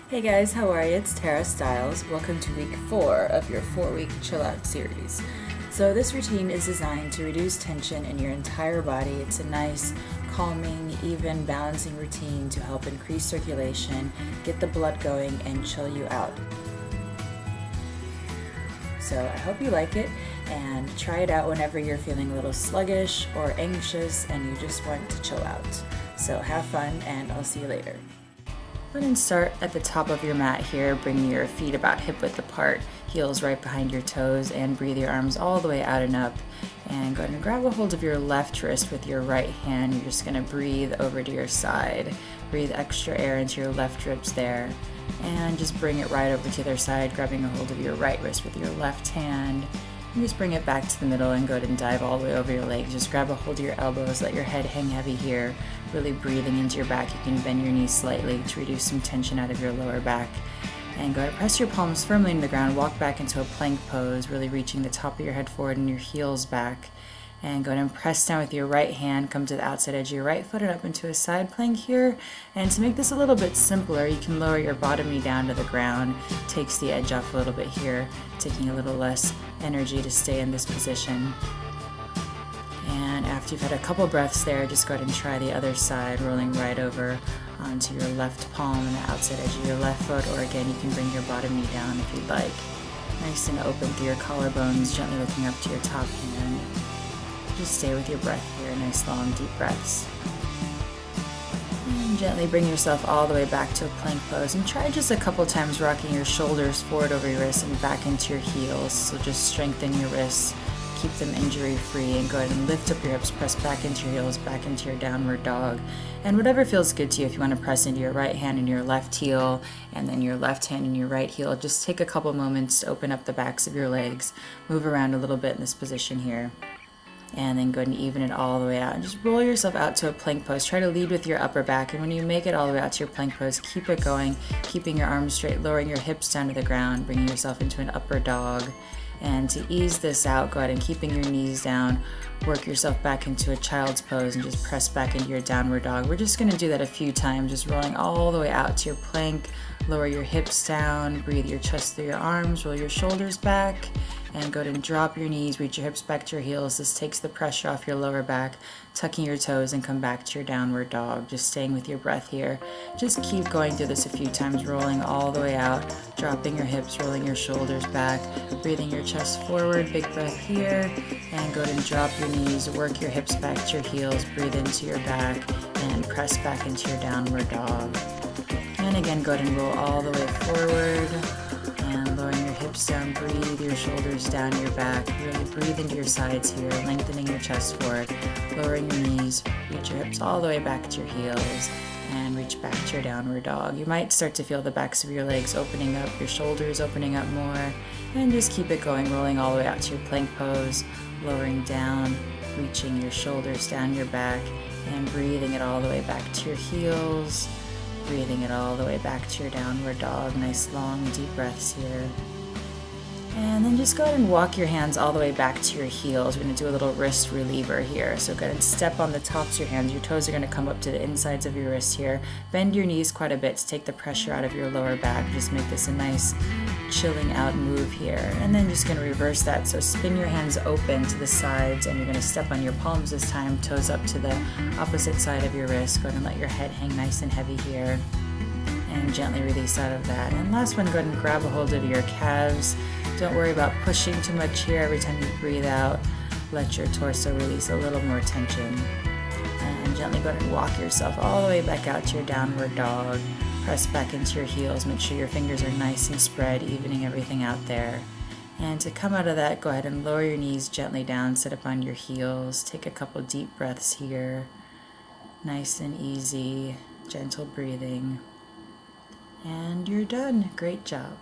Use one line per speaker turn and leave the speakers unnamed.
Hey guys, how are you? It's Tara Stiles. Welcome to week 4 of your 4-week chill out series. So this routine is designed to reduce tension in your entire body. It's a nice, calming, even, balancing routine to help increase circulation, get the blood going, and chill you out. So I hope you like it, and try it out whenever you're feeling a little sluggish or anxious and you just want to chill out. So have fun, and I'll see you later. Go ahead and start at the top of your mat here, bring your feet about hip width apart, heels right behind your toes, and breathe your arms all the way out and up. And go ahead and grab a hold of your left wrist with your right hand. You're just going to breathe over to your side. Breathe extra air into your left ribs there. And just bring it right over to the other side, grabbing a hold of your right wrist with your left hand. And just bring it back to the middle and go ahead and dive all the way over your legs. Just grab a hold of your elbows, let your head hang heavy here. Really breathing into your back. You can bend your knees slightly to reduce some tension out of your lower back. And go ahead and press your palms firmly into the ground. Walk back into a plank pose, really reaching the top of your head forward and your heels back. And go ahead and press down with your right hand, come to the outside edge of your right foot and up into a side plank here. And to make this a little bit simpler, you can lower your bottom knee down to the ground. Takes the edge off a little bit here, taking a little less energy to stay in this position. And after you've had a couple breaths there, just go ahead and try the other side, rolling right over onto your left palm and the outside edge of your left foot, or again, you can bring your bottom knee down if you'd like. Nice and open through your collarbones, gently looking up to your top hand. Just stay with your breath here, nice long deep breaths. And gently bring yourself all the way back to a plank pose, and try just a couple times rocking your shoulders forward over your wrists and back into your heels. So just strengthen your wrists, keep them injury free, and go ahead and lift up your hips, press back into your heels, back into your downward dog. And whatever feels good to you, if you want to press into your right hand and your left heel, and then your left hand and your right heel, just take a couple moments to open up the backs of your legs, move around a little bit in this position here. And then go ahead and even it all the way out and just roll yourself out to a plank pose. Try to lead with your upper back, and when you make it all the way out to your plank pose, keep it going, keeping your arms straight, lowering your hips down to the ground, bringing yourself into an upper dog. And to ease this out, go ahead and keeping your knees down, work yourself back into a child's pose and just press back into your downward dog. We're just going to do that a few times, just rolling all the way out to your plank. Lower your hips down, breathe your chest through your arms, roll your shoulders back, and go ahead and drop your knees, reach your hips back to your heels. This takes the pressure off your lower back, tucking your toes, and come back to your downward dog. Just staying with your breath here. Just keep going through this a few times, rolling all the way out, dropping your hips, rolling your shoulders back, breathing your chest forward, big breath here, and go ahead and drop your knees, work your hips back to your heels, breathe into your back, and press back into your downward dog. And again, go ahead and roll all the way forward, and lowering your hips down, breathe your shoulders down your back, really breathe into your sides here, lengthening your chest forward, lowering your knees, reach your hips all the way back to your heels, and reach back to your downward dog. You might start to feel the backs of your legs opening up, your shoulders opening up more, and just keep it going, rolling all the way out to your plank pose, lowering down, reaching your shoulders down your back, and breathing it all the way back to your heels, breathing it all the way back to your downward dog. Nice long deep breaths here. And then just go ahead and walk your hands all the way back to your heels. We're going to do a little wrist reliever here. So go ahead and step on the tops of your hands. Your toes are going to come up to the insides of your wrists here. Bend your knees quite a bit to take the pressure out of your lower back. Just make this a nice chilling out move here. And then just going to reverse that. So spin your hands open to the sides, and you're going to step on your palms this time, toes up to the opposite side of your wrist. Go ahead and let your head hang nice and heavy here. And gently release out of that. And last one, go ahead and grab a hold of your calves. Don't worry about pushing too much here. Every time you breathe out, let your torso release a little more tension. And gently go ahead and walk yourself all the way back out to your downward dog. Press back into your heels. Make sure your fingers are nice and spread, evening everything out there. And to come out of that, go ahead and lower your knees gently down, sit up on your heels. Take a couple deep breaths here. Nice and easy, gentle breathing. And you're done. Great job.